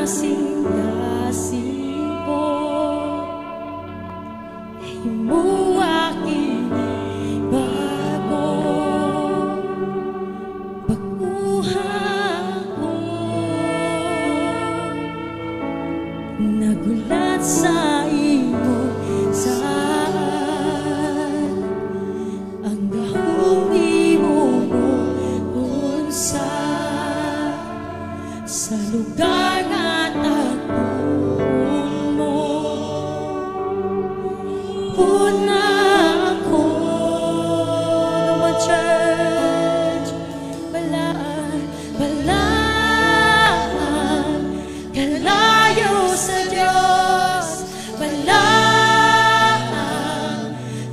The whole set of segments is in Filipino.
kasing-kasing ko, himo aking bago, pagkuha ko, nagulat sa imo saan ang gahong imo unsa sa lugar nga tagpuan mo. Puna ako naman, church, balaan, balaan, kalayo sa Diyos, balaan,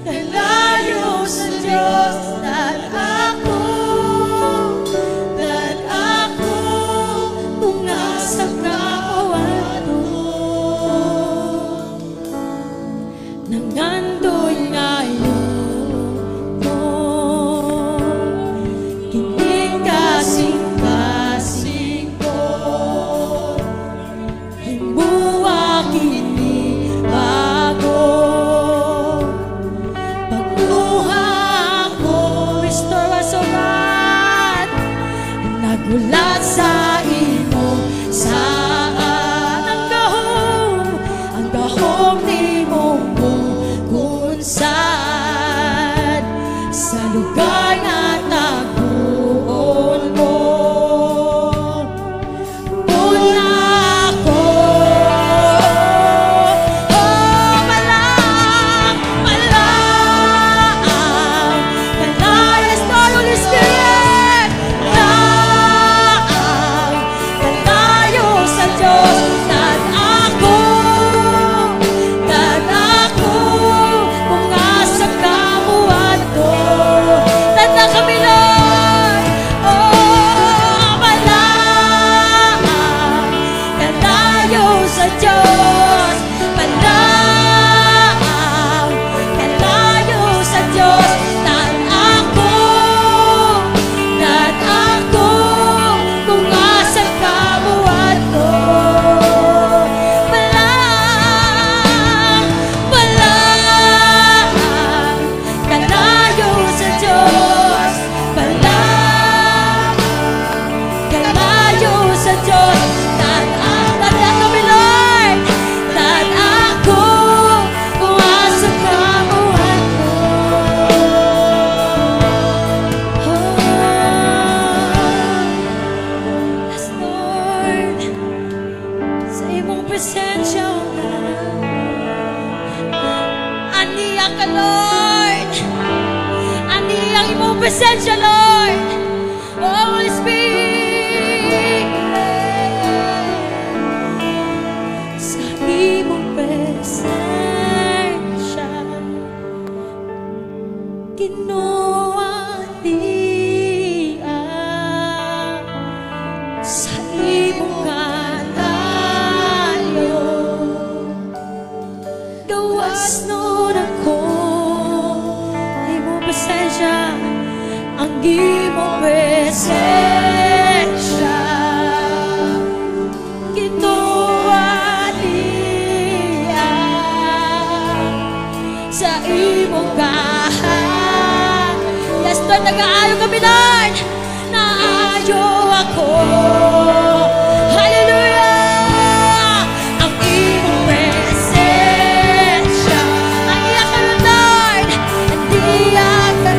kalayo sa Diyos, dan ako kung nasa kawan mo, nangandoy ngayon mo, kining kasing-kasing ko, himbuwa kini bago, pagkuha ko, restore us, O God, nagulat sa imo saan ang gahom ni mong kung saan sa lugar na tagpuan mo. Puna ako, oh, malang, malang, kalayas na Holy Spirit, kalayo sa Diyos, dan ako kung asa kamuan ko, dan kami Lord, oh, malang, kalayo sa Diyos, malang, kalayo sa Diyos, dan ako kung asa kamuan ko, malang, malang, kalayo sa Diyos, malang, kalayo sa Diyos, dan kami Lord, dan ako kung asa kamuan ko. Yes, Lord, sa imong presensya, O God, aniya ka, Lord, aniya ang imong presensya, Lord, oh, Holy Spirit, sa imong presensya, kinuha niya sa imong kalayo, gawas nun ako, imong presensya, ang imong presensya, kinuha niya sa imong kalayo. Yes, Lord, nag-aayo kami, Lord, naayo ako, hallelujah, ang imong presensya, ang iyak ka, Lord, ang iyak ka,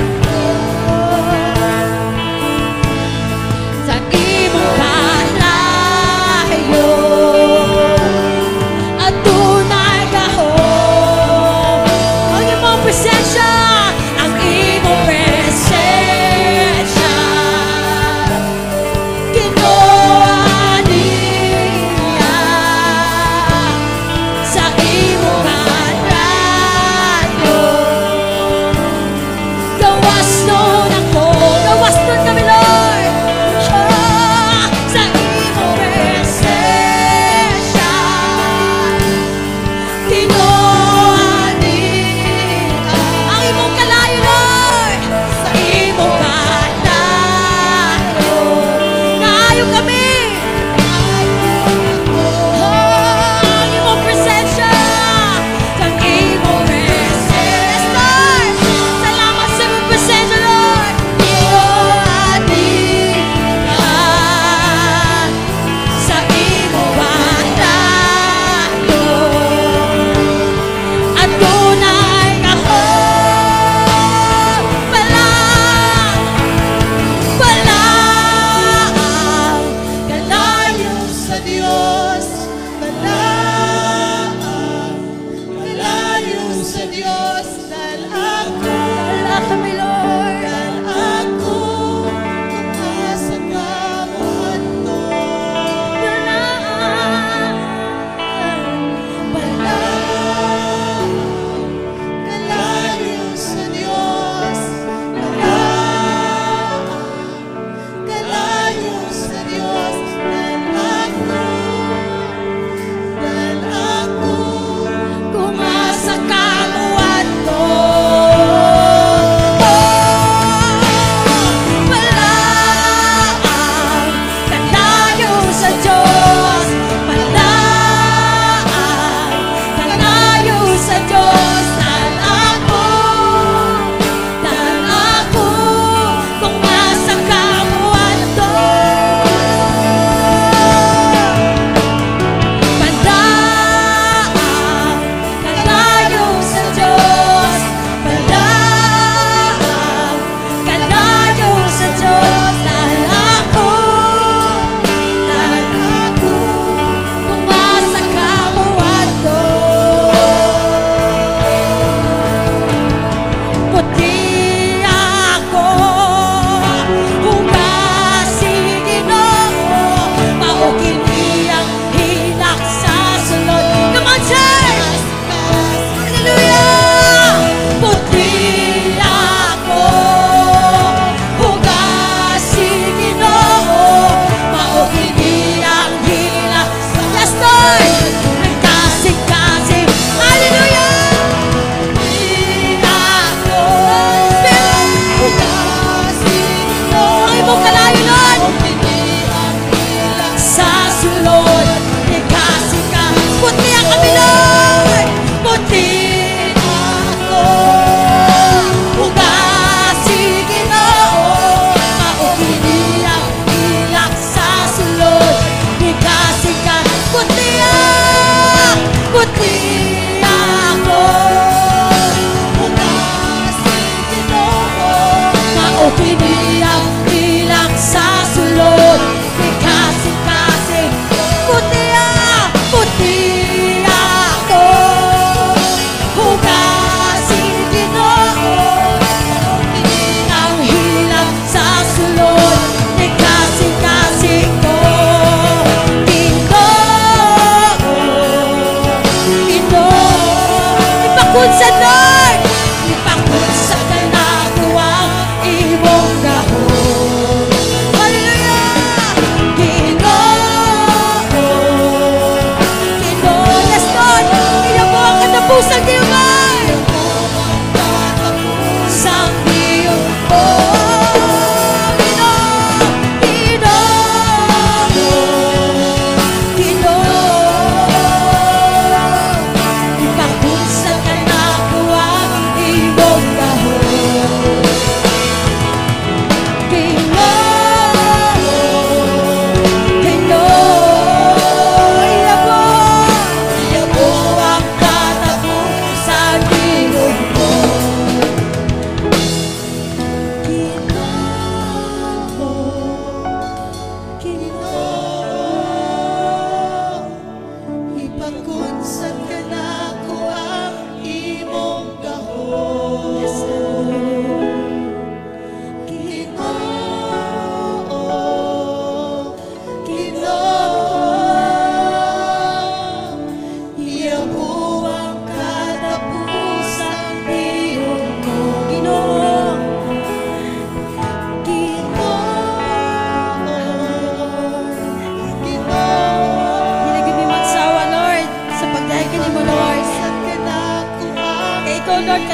sa imong kalayo, at tunay gahom, ang imong presensya, ang imong presensya, kinuha niya sa imong kalayo, gawas nun ako, gawas nun kami, Lord, sa imong presensya, kinuha niya ang imong kalayo, Lord, sa imong kalayo, naayo kami,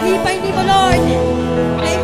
Palipain mo, Lord. Thank